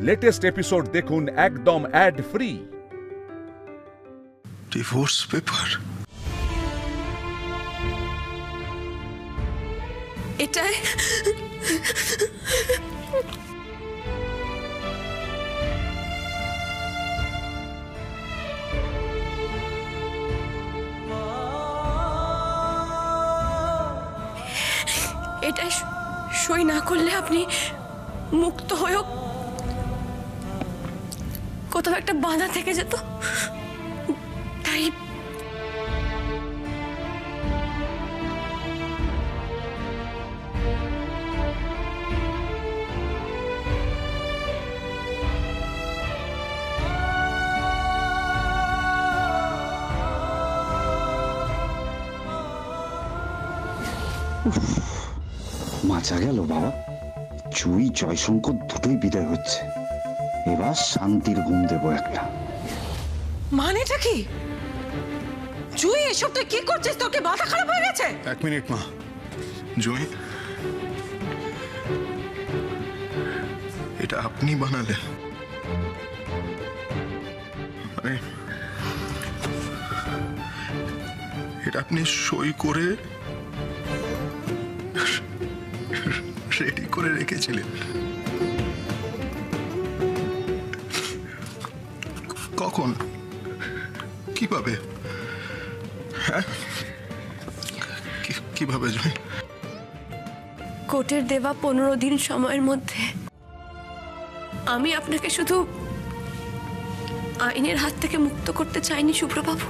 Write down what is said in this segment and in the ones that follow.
Latest episode দেখুন একদম add free. Divorce paper? এটাই এটাই সই না করলে আপনি মুক্ত হয়েও কোথাও একটা বাধা থেকে যেত, তাই মাচা গেল বাবা। জুই জয়শঙ্কর দুটোই বিদায় হচ্ছে, এবার শান্তির ঘুম দেবো একটা। মানেটা কি? জুই, এসব তুই কি করছিস? তোর কি মাথা খারাপ হয়ে গেছে? এক মিনিট মা। জুই, এটা আপনি বানালেন? এটা আপনি সই করে রেডি করে রেখেছিলেন? কখন, কিভাবে, হ্যাঁ কিভাবে? জয়, কোর্টের দেওয়া 15 দিন সময়ের মধ্যে আমি আপনাকে শুধু আইনের হাত থেকে মুক্ত করতে চাইনি শুভ্রবাবু।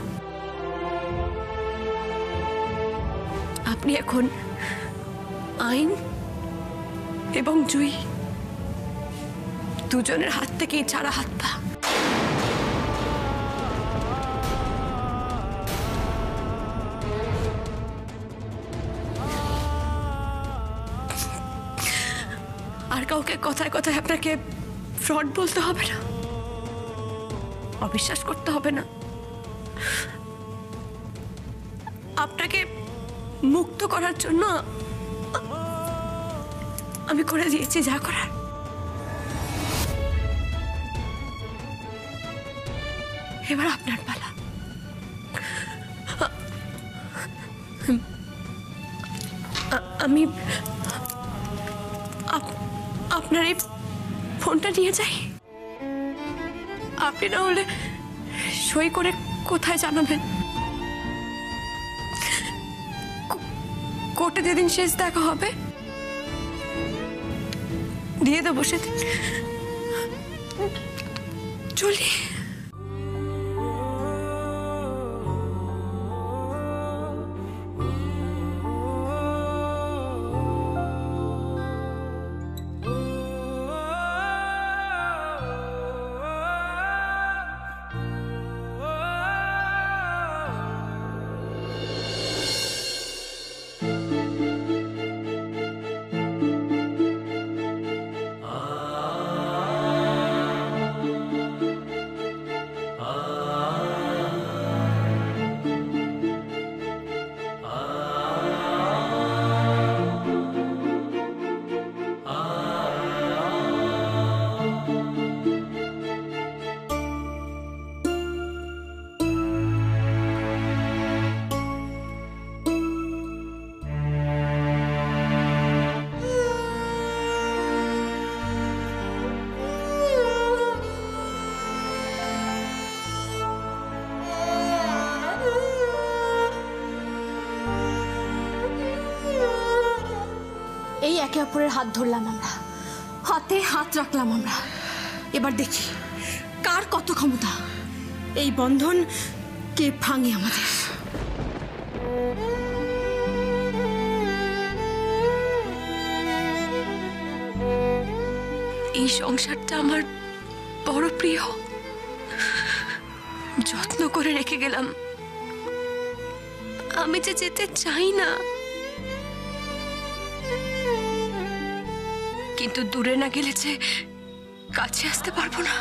আপনি এখন আইন এবং জুই দুজনের হাত থেকেই ছাড়া হাত পা। আর কাউকে কথায় কথায় আপনাকে ফ্রড বলতে হবে না, অবিশ্বাস করতে হবে না। আপনাকে মুক্ত করার জন্য আমি করে দিয়েছি যা করার। এবার আপনার পালা। আমি আপনার এই ফোনটা নিয়ে যাই। আপনি না হলে সই করে কোথায় জানাবেন? কোর্টে যেদিন শেষ দেখা হবে দিয়ে দেবো সেদিন। চলি। এই একে অপরের হাত ধরলাম আমরা, হাতে হাত রাখলাম আমরা। এবার দেখি কার কত ক্ষমতা। এই বন্ধন কে ভাঙে আমাদের। এই সংসারটা আমার বড় প্রিয়, যত্ন করে রেখে গেলাম। আমি যে যেতে চাই না, কিন্তু দূরে না গেলে যে কাছে আসতে পারবো না।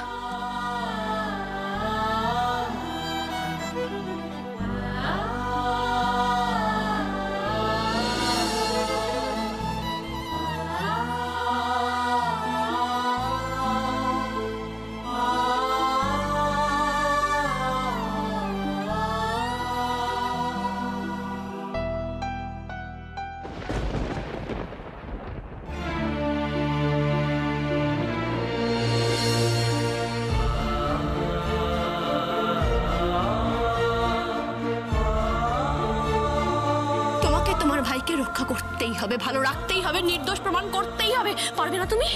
করতেই হবে, ভালো রাখতেই হবে, নির্দোষ প্রমাণ করতেই হবে। পারবে না তুমি?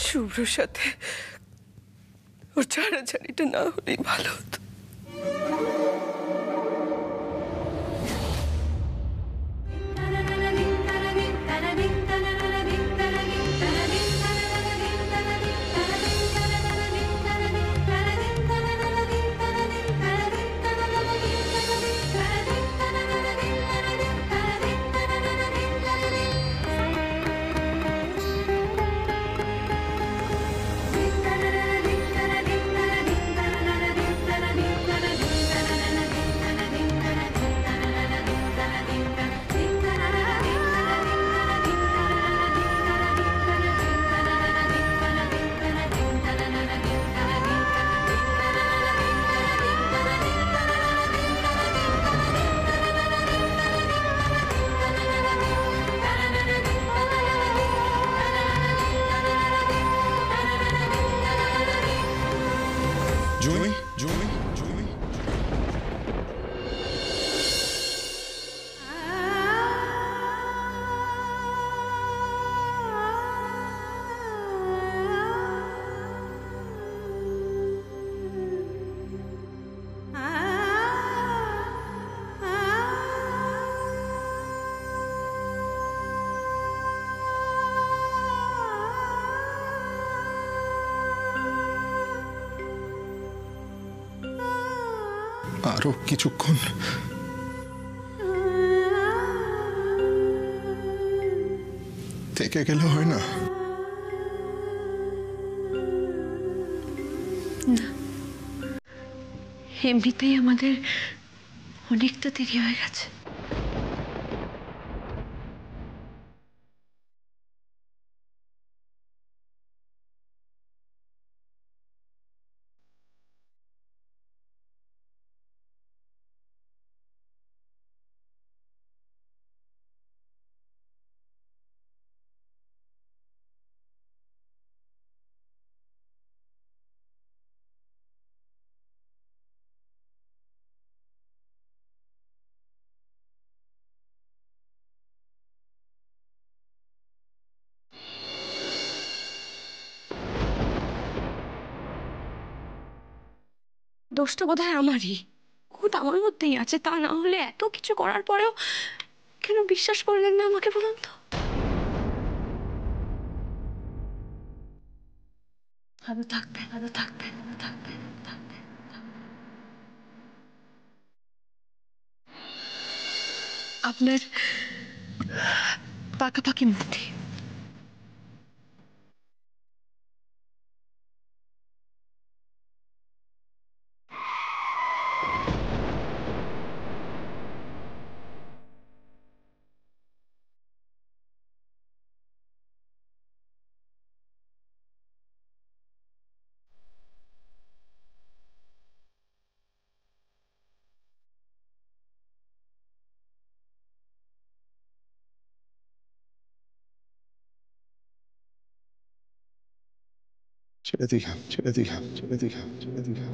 শুভ্রর সাথে ওর ছাড়াছাড়িটা না হলেই ভালো হতো। জুই জুই জুই আরো কিছুক্ষণ থেকে গেলে হয় না? এমনিতেই আমাদের অনেকটা দেরি হয়ে গেছে। দোষটা বোধহয় আমারই, খুব আমার মধ্যেই আছে। তা না হলে এত কিছু করার পরেও কেন বিশ্বাস করলেন না আমাকে বলুন তো? ভালো থাকবে, ভালো থাকবে, ভালো থাকবে, থাকবে। আপনার পাকাপাকি মূর্তি। ছেড়ে দিলাম ছেড়ে দিলাম ছেড়ে দিলাম ছেড়ে দিলাম।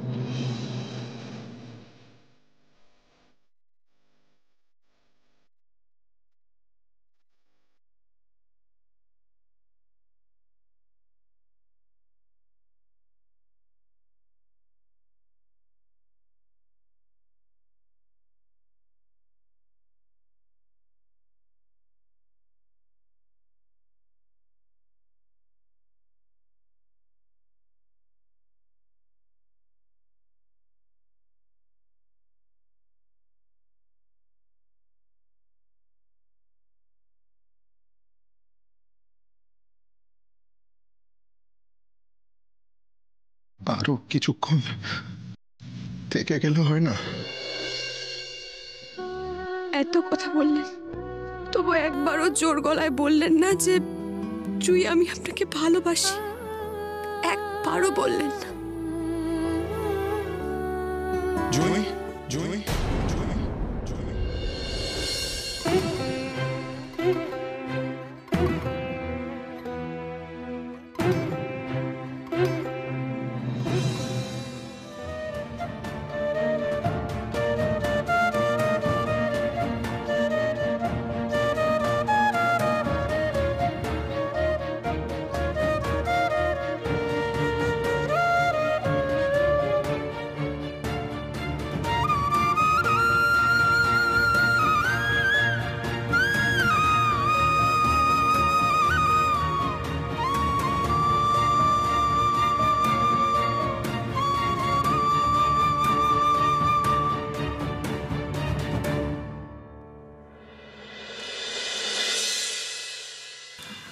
আরো কিছুক্ষণ থেকে গেলে হয় না? এত কথা বললেন, তবু একবারও জোর গলায় বললেন না যে জুই আমি আপনাকে ভালোবাসি? একবারও বললেন না। জুঁই জুঁই জুঁই জুঁই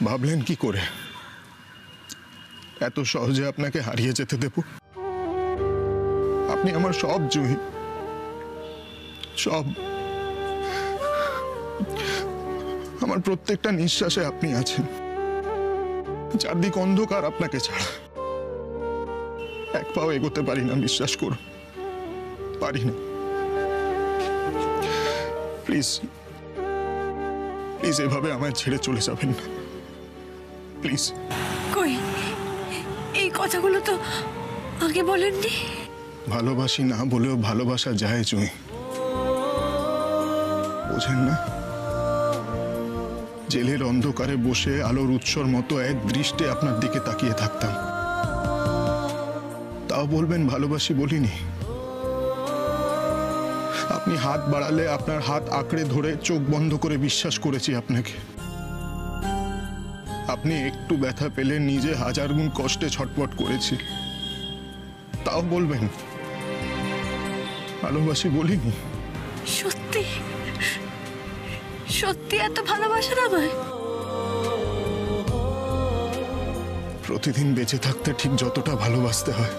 ভাবলেন কি করে এত সহজে আপনাকে হারিয়ে যেতে দেব? আপনি আমার সব জুঁই, সব। আমার প্রত্যেকটা নিঃশ্বাসে আপনি আছেন। চারদিক অন্ধকার আপনাকে ছাড়া। এক পাও এগোতে পারি না, বিশ্বাস করুন, পারি না। প্লিজ প্লিজ এভাবে আমায় ছেড়ে চলে যাবেন না, প্লিজ। কই, এই কথাগুলো তো আগে বলেননি। ভালোবাসি না বলেও ভালোবাসা যায় জুঁই, বোঝেন না? জেলের অন্ধকারে বসে আলোর উৎসর মতো এক দৃষ্টে আপনার দিকে তাকিয়ে থাকতাম, তাও বলবেন ভালোবাসি বলিনি? আপনি হাত বাড়ালে আপনার হাত আঁকড়ে ধরে চোখ বন্ধ করে বিশ্বাস করেছি আপনাকে। আপনি একটু ব্যথা পেলে নিজে হাজার গুণ কষ্টে ছটপট করেছি, তাও বলবেন ভালোবাসি বলিনি? সত্যি সত্যি এত ভালোবাসেন আমায়? প্রতিদিন বেঁচে থাকতে ঠিক যতটা ভালোবাসতে হয়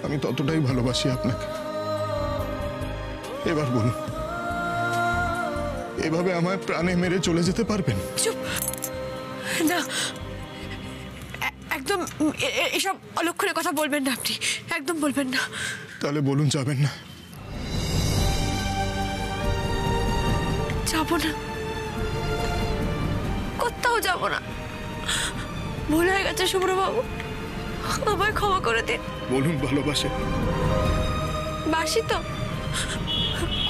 আমি ততটাই ভালোবাসি আপনাকে। এবার বলুন, এভাবে আমায় প্রাণে মেরে চলে যেতে পারবেন? চুপ না, একদম এসব অলক্ষণে কথা বলবেন না আপনি, একদম বলবেন না। তাহলে বলুন যাবেন না? যাব না, কোথাও যাব না। ভুল হয়ে গেছে শুভ্রবাবু, আমায় ক্ষমা করে দিন। বলুন ভালোবাসে। বাসি তো,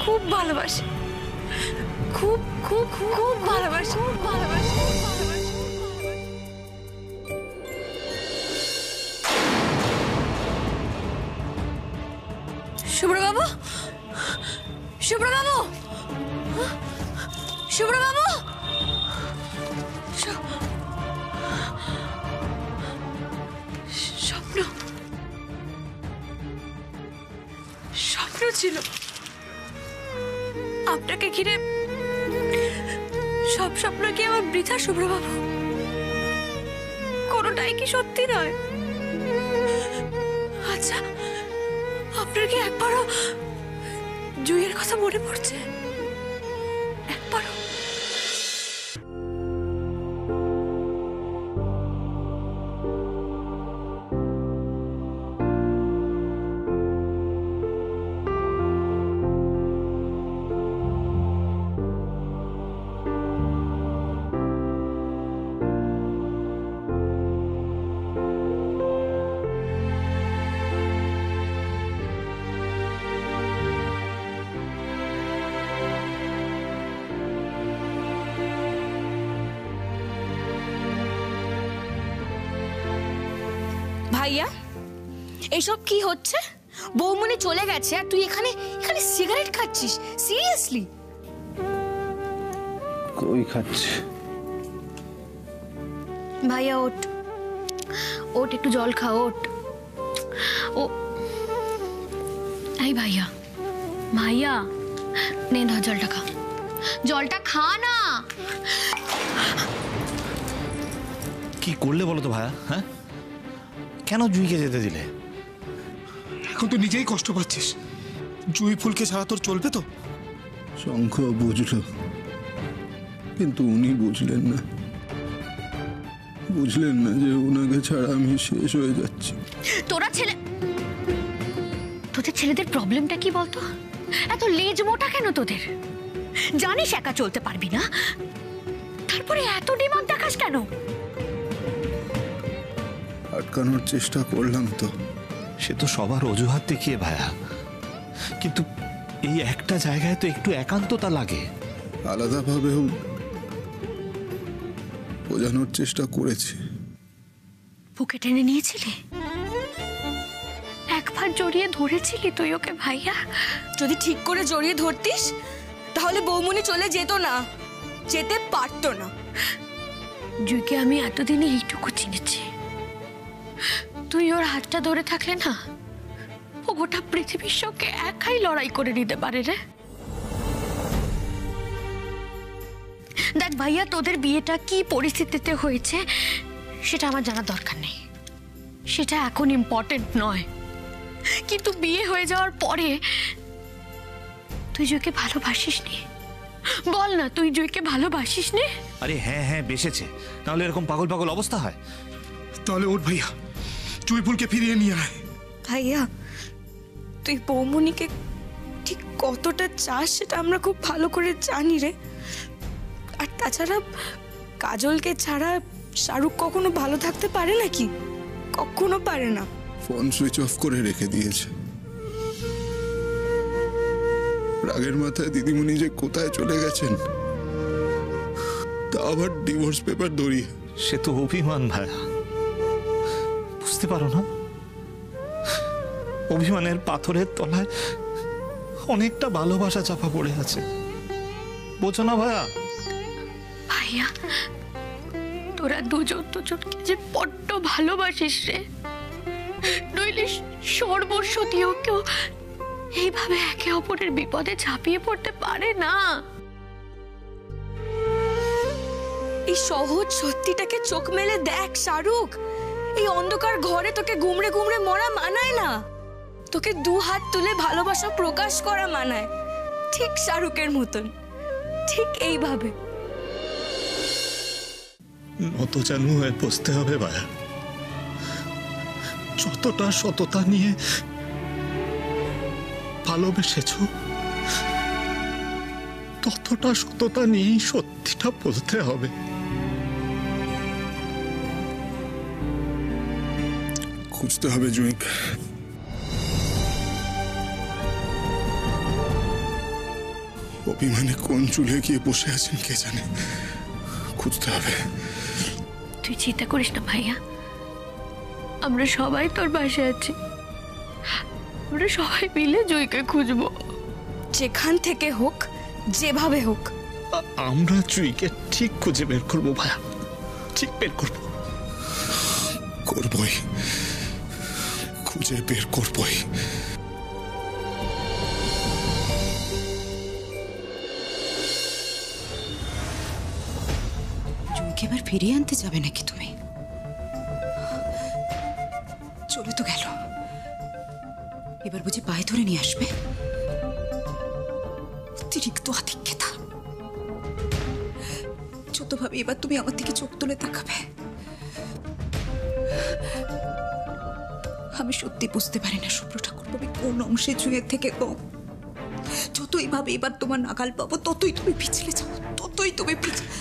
খুব ভালোবাসি, খুব খুব খুব ভালোবাসি, খুব ভালোবাসি। শুভ্রবাবু, শুভ্রবাবু, শুভ্রবাবু, স্বপ্ন, স্বপ্ন ছিল। আপনাকে ঘিরে সব স্বপ্ন কি আমার বৃথা শুভ্রবাবু? কোনোটাই কি সত্যি নয়? আচ্ছা, আপনার কি একবারও জুঁইয়ের কথা মনে পড়ছে? একবারও? ভাইয়া, এসব কি হচ্ছে? বৌমনি চলে গেছে আর তুই এখানে এখানে সিগারেট খাচ্ছিস? সিরিয়াসলি? কই খাচ্ছে? ভাইয়া ওঠ, ওঠ, একটু জল খা, ওঠ। ও এই ভাইয়া, ভাইয়া নে না, জলটা খা, জলটা খা না। কি করলে বলো তো ভাইয়া? হ্যাঁ, কেন জুঁইকে যেতে দিলে? এখন তো নিজেই কষ্ট পাচ্ছিস। জুঁই ফুলকে ছাড়া তোর চলবে তো? শঙ্খ বুঝল, কিন্তু উনি বুঝলেন না। বুঝলেন না যে ওনাকে ছাড়া আমি শেষ হয়ে যাচ্ছি? তোদের ছেলেদের প্রবলেমটা কি বলতো? এত লেজ মোটা কেন তোদের? জানিস একা চলতে পারবি না, তারপরে এত ডিমান্ড দেখাস কেন? আটকানোর চেষ্টা করলাম তো। সে তো সবার অজুহাত দেখিয়ে ভায়া, কিন্তু এই একটা জায়গায় তো একটু একান্ততা লাগে। আলাদাভাবেও বোঝানোর চেষ্টা করেছি। বুকে টেনে নিয়েছিলি, একবার জড়িয়ে ধরেছিলি তুই ওকে ভাইয়া? যদি ঠিক করে জড়িয়ে ধরতিস তাহলে বৌমনি চলে যেত না, যেতে পারতো না। জুইকে আমি এতদিনে এইটুকু চিনেছি, তুই ওর হাতটা ধরে থাকলে না ও গোটা পৃথিবীর সঙ্গে একাই লড়াই করে নিতে পারে রে। দেখ ভাইয়া, তোদের বিয়েটা কি পরিস্থিতিতে হয়েছে সেটা আমার জানার দরকার নেই, সেটা এখন ইম্পর্টেন্ট নয়। কিন্তু বিয়ে হয়ে যাওয়ার পরে তুই জয়কে ভালোবাসিস নি? বল না, তুই জয়কে ভালোবাসিস নি? আরে হ্যাঁ হ্যাঁ বেসেছে, তাহলে এরকম পাগল পাগল অবস্থা হয়? তাহলে ওর ভাইয়া জুঁই ফুলকে ফিরিয়ে নিয়ে আয়। ভাইয়া, তুই বৌমনিকে ঠিক কতটা চাস সেটা আমরা খুব ভালো করে জানি রে। আর তাছাড়া কাজলকে ছাড়া শাহরুখ কখনো ভালো থাকতে পারে নাকি? কখনো পারে না। ফোন সুইচ অফ করে রেখে দিয়েছে। রাগের মাথায় দিদিমণি যে কোথায় চলে গেছেন, তা আবার ডিভোর্স পেপার ধরিয়ে। সে তো অভিমান ভায়া, বুঝতে পারো না? অভিমানের পাথরের তলায় অনেকটা ভালোবাসা চাপা পড়ে আছে, বোঝো না ভায়া? ভাইয়া, তোরা দুজন দুজনকে যে বড্ড ভালোবাসিস রে, নইলে সর্বস্ব দিয়েও কেউ এইভাবে একে অপরের বিপদে ঝাঁপিয়ে পড়তে পারে না। এই সহজ সত্যিটাকে চোখ মেলে দেখ শাহরুখ, এই অন্ধকার ঘরে তোকে গুমড়ে গুমড়ে মরা মানায় না, তোকে দু হাত তুলে ভালোবাসা প্রকাশ করা মানায়, ঠিক শাহরুখের মতন, ঠিক এইভাবে। নতজানু হয়ে বসতে হবে ভায়া। যতটা সততা নিয়ে ভালোবেসেছ, ততটা সততা নিয়েই সত্যিটা বলতে হবে। খুঁজতে হবে জুঁইক। অভিমানে কোন চুলে গিয়ে বসে আছেন কে জানে, খুঁজতে হবে। তুই চিন্তা করিস না ভাইয়া, আমরা সবাই তোর পাশে আছি, আমরা সবাই মিলে জয়কে খুঁজবো, যেখান থেকে হোক, যেভাবে হোক। আমরা জুঁইকে ঠিক খুঁজে বের করবো ভায়া, ঠিক বের করবো। করবই, খুঁজে বের করবই। জুঁইকে এবার ফিরিয়ে আনতে যাবে নাকি তুমি? চলে তো গেল, এবার বুঝি পায়ে ধরে নিয়ে আসবে? অতিরিক্ত আধিক্যতা। যত ভাবে এবার তুমি আমার দিকে চোখ তুলে তাকাবে। আমি সত্যি বুঝতে পারি না শুভ্র ঠাকুর, আমি কোন অংশে জুঁইয়ের থেকে কম। যতই ভাবে এবার তোমার নাগাল পাবো, ততই তুমি পিছলে যাও, ততই তুমি পিছলে।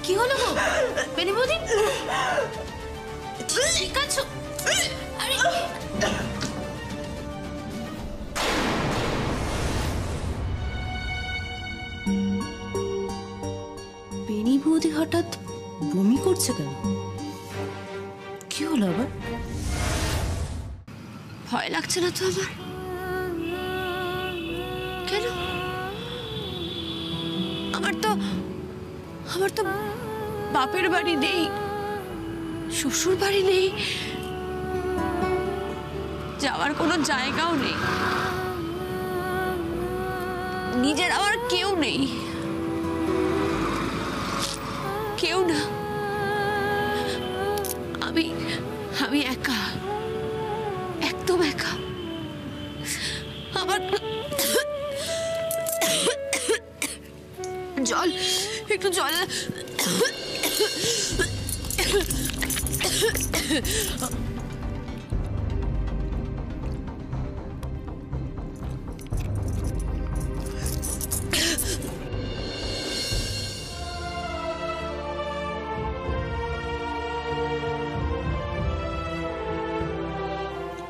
কি হলো গো বেনি বৌদি? ঠিক আছো? আরে বেনি বৌদি হঠাৎ বমি করছে কেন? কি হলো আবার? ভয় লাগছে না তো আমার? কেন? আমার তো বাপের বাড়ি নেই, শ্বশুর বাড়ি নেই, যাওয়ার কোনো জায়গাও নেই, নিজের আমার কেউ নেই, কেউ না। আমি একা, একদম একা। আমার জল, একটু জল।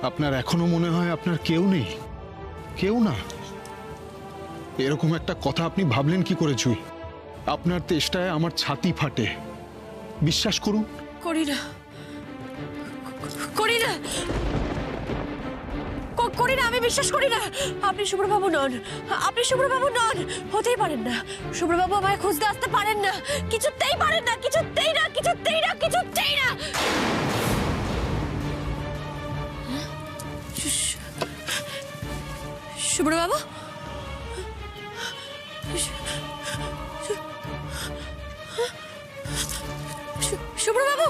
আপনার এখনো মনে হয় আপনার কেউ নেই? কেউ না? এরকম একটা কথা আপনি ভাবলেন কি করে জুই? আপনার তেষ্টায় আমার ছাতি ফাটে, বিশ্বাস করুন। করি না, করি না, করি না, আমি বিশ্বাস করি না। আপনি শুভ্রবাবু নন, আপনি শুভ্রবাবু নন, হতেই পারেন না। শুভ্রবাবু আমায় খুঁজতে আসতে পারেন না, কিছুতেই পারেন না, কিছুতেই না, কিছুতেই না, কিছুতেই না। শুভ্রবাবু, শুভ্রবাবু,